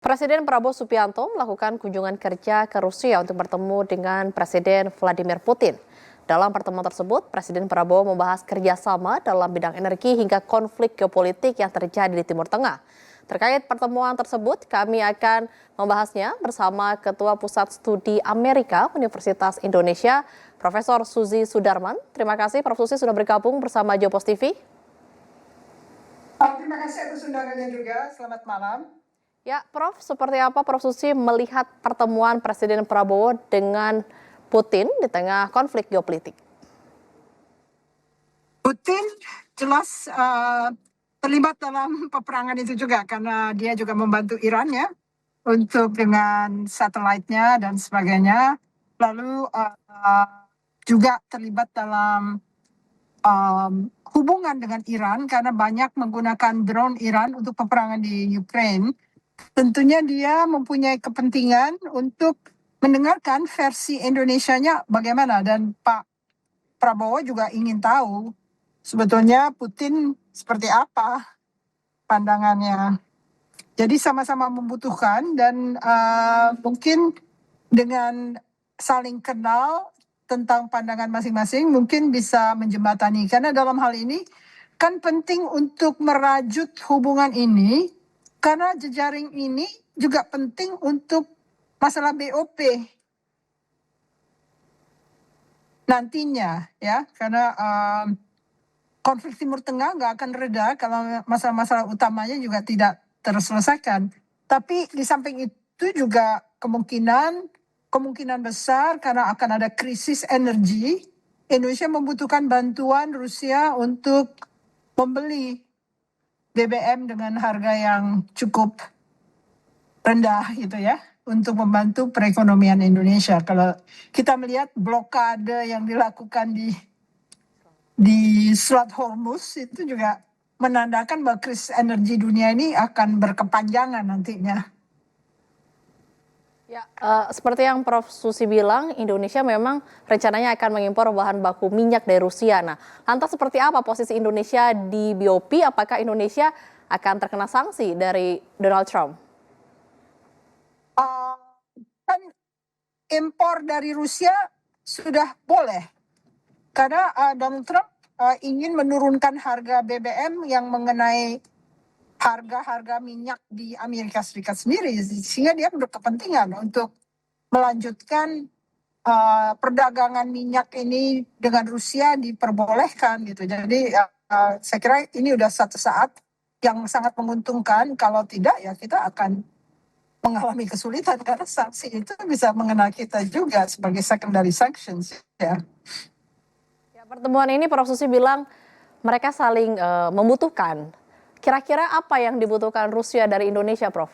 Presiden Prabowo Subianto melakukan kunjungan kerja ke Rusia untuk bertemu dengan Presiden Vladimir Putin. Dalam pertemuan tersebut, Presiden Prabowo membahas kerjasama dalam bidang energi hingga konflik geopolitik yang terjadi di Timur Tengah. Terkait pertemuan tersebut, kami akan membahasnya bersama Ketua Pusat Studi Amerika Universitas Indonesia, Profesor Suzy Sudarman. Terima kasih Prof. Suzy sudah bergabung bersama Jopos TV. Terima kasih atas undangannya juga. Selamat malam. Ya, Prof, seperti apa Prof. Suzy melihat pertemuan Presiden Prabowo dengan Putin di tengah konflik geopolitik? Putin jelas terlibat dalam peperangan itu juga karena dia juga membantu Iran ya untuk dengan satelitnya dan sebagainya. Lalu juga terlibat dalam hubungan dengan Iran karena banyak menggunakan drone Iran untuk peperangan di Ukraine. Tentunya dia mempunyai kepentingan untuk mendengarkan versi Indonesianya bagaimana, dan Pak Prabowo juga ingin tahu sebetulnya Putin seperti apa pandangannya. Jadi sama-sama membutuhkan dan mungkin dengan saling kenal tentang pandangan masing-masing mungkin bisa menjembatani. Karena dalam hal ini kan penting untuk merajut hubungan ini, karena jejaring ini juga penting untuk masalah BOP nantinya ya, karena konflik Timur Tengah nggak akan reda kalau masalah-masalah utamanya juga tidak terselesaikan. Tapi di samping itu juga kemungkinan besar karena akan ada krisis energi, Indonesia membutuhkan bantuan Rusia untuk membeli BBM dengan harga yang cukup rendah gitu ya, untuk membantu perekonomian Indonesia. Kalau kita melihat blokade yang dilakukan di Selat Hormuz itu juga menandakan bahwa krisis energi dunia ini akan berkepanjangan nantinya. Ya, seperti yang Prof. Susi bilang, Indonesia memang rencananya akan mengimpor bahan baku minyak dari Rusia. Nah, lantas seperti apa posisi Indonesia di BOP? Apakah Indonesia akan terkena sanksi dari Donald Trump? Kan impor dari Rusia sudah boleh, karena Donald Trump ingin menurunkan harga BBM yang mengenai harga-harga minyak di Amerika Serikat sendiri, sehingga dia berkepentingan untuk melanjutkan perdagangan minyak ini dengan Rusia diperbolehkan gitu. Jadi saya kira ini udah satu saat yang sangat menguntungkan. Kalau tidak ya kita akan mengalami kesulitan karena sanksi itu bisa mengenai kita juga sebagai secondary sanctions ya. Ya, pertemuan ini Prof. Susi bilang mereka saling membutuhkan. Kira-kira apa yang dibutuhkan Rusia dari Indonesia, Prof?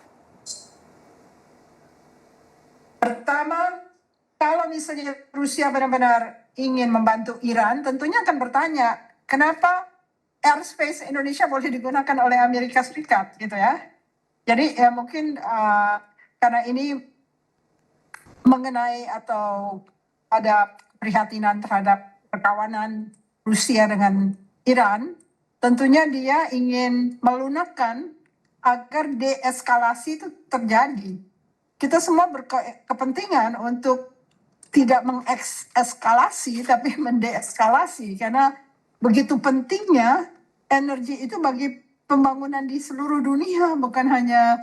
Pertama, kalau misalnya Rusia benar-benar ingin membantu Iran, tentunya akan bertanya, kenapa airspace Indonesia boleh digunakan oleh Amerika Serikat gitu ya. Jadi ya mungkin karena ini mengenai atau ada prihatinan terhadap perkawanan Rusia dengan Iran, tentunya dia ingin melunakkan agar deeskalasi itu terjadi. Kita semua berkepentingan untuk tidak mengekskalasi tapi mendeeskalasi, karena begitu pentingnya energi itu bagi pembangunan di seluruh dunia, bukan hanya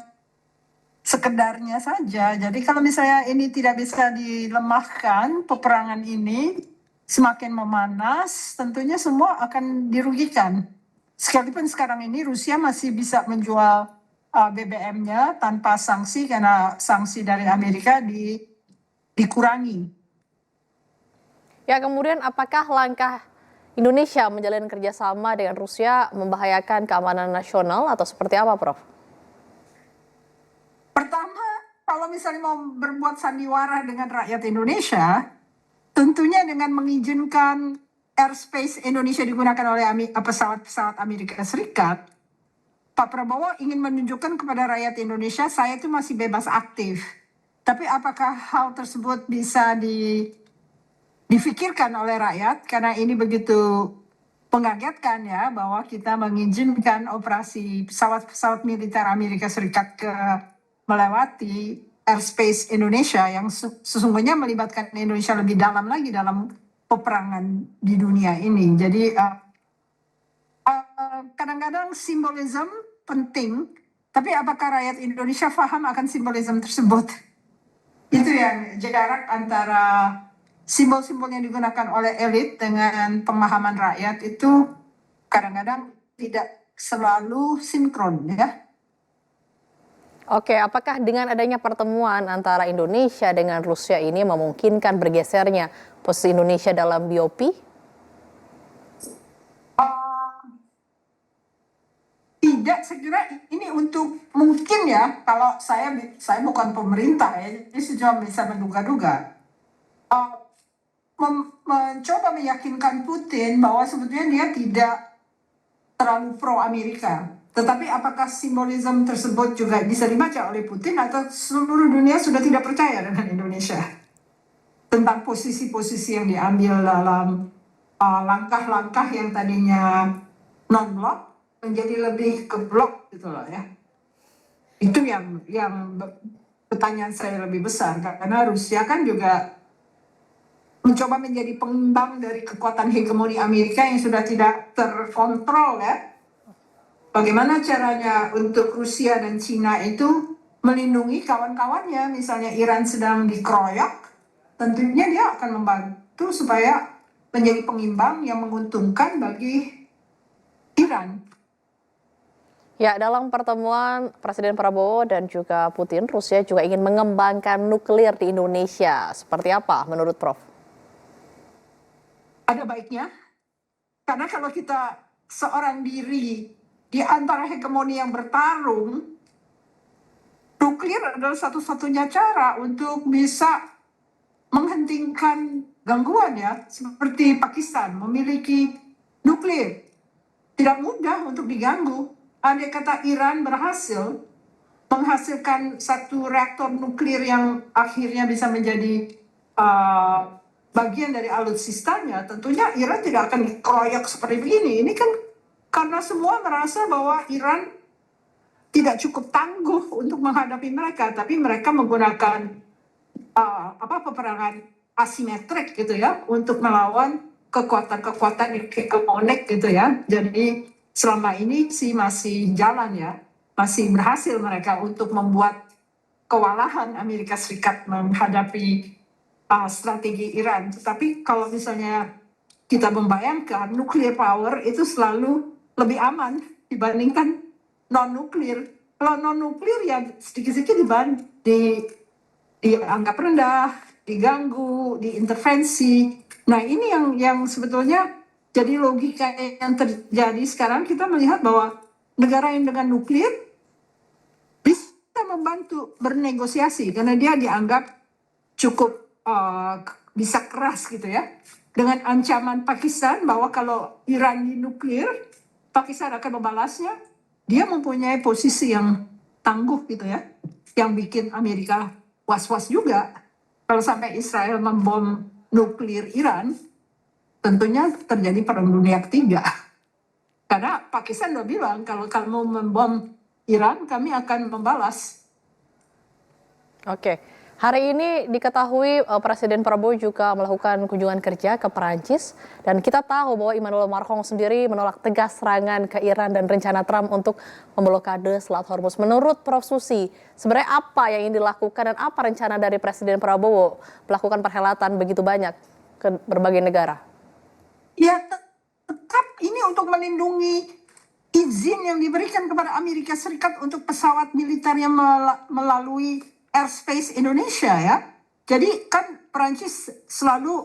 sekedarnya saja. Jadi kalau misalnya ini tidak bisa dilemahkan, peperangan ini semakin memanas, tentunya semua akan dirugikan. Sekalipun sekarang ini Rusia masih bisa menjual BBM-nya tanpa sanksi karena sanksi dari Amerika dikurangi. Ya, kemudian apakah langkah Indonesia menjalin kerjasama dengan Rusia membahayakan keamanan nasional atau seperti apa, Prof? Pertama, kalau misalnya mau berbuat sandiwara dengan rakyat Indonesia, tentunya dengan mengizinkan airspace Indonesia digunakan oleh pesawat-pesawat Amerika Serikat, Pak Prabowo ingin menunjukkan kepada rakyat Indonesia, saya itu masih bebas aktif. Tapi apakah hal tersebut bisa difikirkan oleh rakyat? Karena ini begitu mengagetkan ya, bahwa kita mengizinkan operasi pesawat-pesawat militer Amerika Serikat ke melewati airspace Indonesia yang sesungguhnya melibatkan Indonesia lebih dalam lagi dalam peperangan di dunia ini. Jadi kadang-kadang simbolisme penting, tapi apakah rakyat Indonesia paham akan simbolisme tersebut? Itu yang jarak antara simbol-simbol yang digunakan oleh elit dengan pemahaman rakyat itu kadang-kadang tidak selalu sinkron ya. Oke, apakah dengan adanya pertemuan antara Indonesia dengan Rusia ini memungkinkan bergesernya posisi Indonesia dalam BOP? Tidak, saya kira ini untuk mungkin ya, kalau saya bukan pemerintah ya, jadi saya cuma bisa menduga-duga. Mencoba meyakinkan Putin bahwa sebetulnya dia tidak terlalu pro Amerika. Tetapi apakah simbolisme tersebut juga bisa dibaca oleh Putin atau seluruh dunia sudah tidak percaya dengan Indonesia? Tentang posisi-posisi yang diambil dalam langkah-langkah yang tadinya non-blok menjadi lebih ke blok gitu loh ya. Itu yang pertanyaan saya lebih besar, karena Rusia kan juga mencoba menjadi pengimbang dari kekuatan hegemoni Amerika yang sudah tidak terkontrol ya. Bagaimana caranya untuk Rusia dan Cina itu melindungi kawan-kawannya, misalnya Iran sedang dikeroyok, tentunya dia akan membantu supaya menjadi pengimbang yang menguntungkan bagi Iran. Ya, dalam pertemuan Presiden Prabowo dan juga Putin, Rusia juga ingin mengembangkan nuklir di Indonesia. Seperti apa menurut Prof? Ada baiknya, karena kalau kita seorang diri di antara hegemoni yang bertarung, nuklir adalah satu-satunya cara untuk bisa menghentikan gangguan ya, seperti Pakistan memiliki nuklir. Tidak mudah untuk diganggu. Andai kata Iran berhasil menghasilkan satu reaktor nuklir yang akhirnya bisa menjadi bagian dari alutsistanya, tentunya Iran tidak akan dikeroyok seperti begini. Ini kan karena semua merasa bahwa Iran tidak cukup tangguh untuk menghadapi mereka, tapi mereka menggunakan peperangan asimetrik gitu ya untuk melawan kekuatan-kekuatan hegemonik gitu ya. Jadi selama ini sih masih jalan ya, masih berhasil mereka untuk membuat kewalahan Amerika Serikat menghadapi strategi Iran. Tetapi kalau misalnya kita membayangkan nuklir power itu selalu lebih aman dibandingkan non-nuklir. Kalau non-nuklir ya sedikit-sedikit dianggap rendah, diganggu, diintervensi. Nah ini yang sebetulnya jadi logika yang terjadi sekarang. Kita melihat bahwa negara yang dengan nuklir bisa membantu bernegosiasi karena dia dianggap cukup bisa keras gitu ya. Dengan ancaman Pakistan bahwa kalau Iran dinuklir, Pakistan akan membalasnya. Dia mempunyai posisi yang tangguh gitu ya, yang bikin Amerika was-was juga. Kalau sampai Israel membom nuklir Iran, tentunya terjadi perang dunia ketiga. Karena Pakistan udah bilang kalau kamu membom Iran, kami akan membalas. Oke. Hari ini diketahui Presiden Prabowo juga melakukan kunjungan kerja ke Perancis dan kita tahu bahwa Emmanuel Macron sendiri menolak tegas serangan ke Iran dan rencana Trump untuk memblokade Selat Hormuz. Menurut Prof Susi, sebenarnya apa yang ingin dilakukan dan apa rencana dari Presiden Prabowo melakukan perhelatan begitu banyak ke berbagai negara? Ya tetap ini untuk melindungi izin yang diberikan kepada Amerika Serikat untuk pesawat militer yang melalui airspace Indonesia ya. Jadi kan Perancis selalu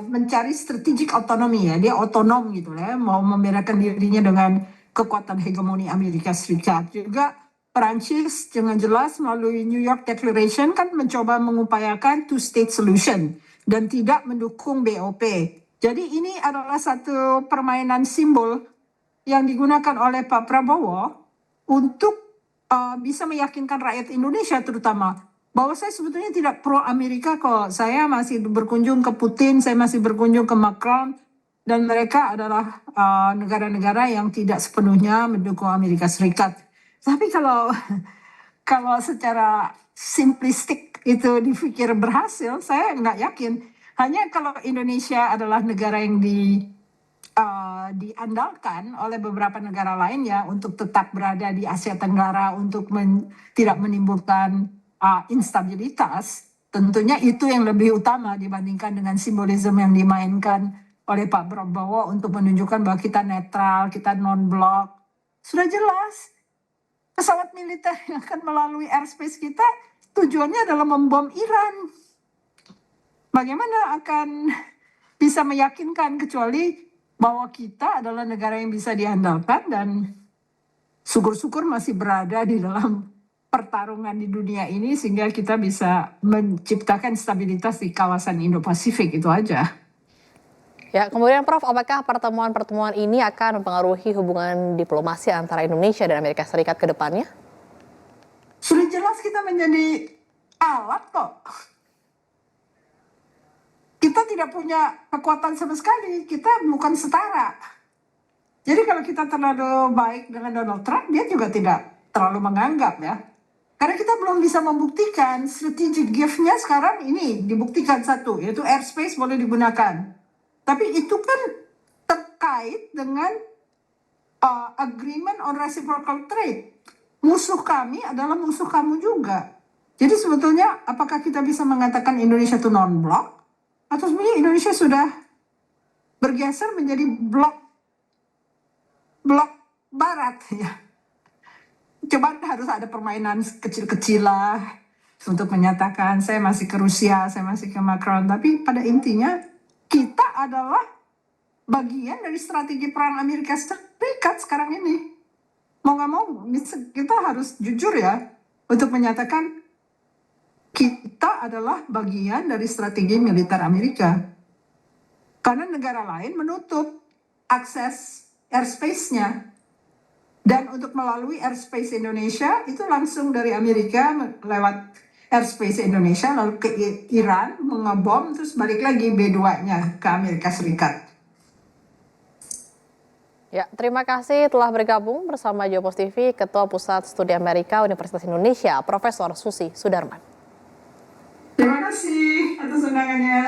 mencari strategic autonomy ya, dia otonom gitu ya, mau membedakan dirinya dengan kekuatan hegemoni Amerika Serikat. Juga Perancis dengan jelas melalui New York Declaration kan mencoba mengupayakan two-state solution dan tidak mendukung BOP. Jadi ini adalah satu permainan simbol yang digunakan oleh Pak Prabowo untuk bisa meyakinkan rakyat Indonesia terutama bahwa saya sebetulnya tidak pro Amerika kok. Saya masih berkunjung ke Putin, saya masih berkunjung ke Macron, dan mereka adalah negara-negara yang tidak sepenuhnya mendukung Amerika Serikat. Tapi kalau kalau secara simplistik itu dipikir berhasil, saya nggak yakin. Hanya kalau Indonesia adalah negara yang diandalkan oleh beberapa negara lain ya untuk tetap berada di Asia Tenggara untuk tidak menimbulkan instabilitas, tentunya itu yang lebih utama dibandingkan dengan simbolisme yang dimainkan oleh Pak Prabowo untuk menunjukkan bahwa kita netral, kita non-blok. Sudah jelas, pesawat militer yang akan melalui airspace kita tujuannya adalah membom Iran. Bagaimana akan bisa meyakinkan kecuali bahwa kita adalah negara yang bisa diandalkan dan syukur-syukur masih berada di dalam pertarungan di dunia ini sehingga kita bisa menciptakan stabilitas di kawasan Indo-Pasifik, itu aja. Ya, kemudian Prof, apakah pertemuan-pertemuan ini akan mempengaruhi hubungan diplomasi antara Indonesia dan Amerika Serikat ke depannya? Sudah jelas kita menjadi alat kok. Kita tidak punya kekuatan sama sekali, kita bukan setara. Jadi kalau kita terlalu baik dengan Donald Trump, dia juga tidak terlalu menganggap ya. Karena kita belum bisa membuktikan strategic gift-nya sekarang ini dibuktikan satu, yaitu airspace boleh digunakan. Tapi itu kan terkait dengan agreement on reciprocal trade. Musuh kami adalah musuh kamu juga. Jadi sebetulnya apakah kita bisa mengatakan Indonesia itu non-blok? Atau sebenarnya Indonesia sudah bergeser menjadi blok barat ya. Coba harus ada permainan kecil-kecil lah untuk menyatakan saya masih ke Rusia, saya masih ke Macron. Tapi pada intinya kita adalah bagian dari strategi perang Amerika Serikat sekarang ini. Mau nggak mau kita harus jujur ya untuk menyatakan kita adalah bagian dari strategi militer Amerika. Karena negara lain menutup akses airspace-nya. Dan untuk melalui airspace Indonesia itu langsung dari Amerika lewat airspace Indonesia lalu ke Iran mengebom terus balik lagi B2-nya ke Amerika Serikat. Ya, terima kasih telah bergabung bersama Jopos TV Ketua Pusat Studi Amerika Universitas Indonesia, Profesor Susi Sudarman. Terima kasih atas undangannya.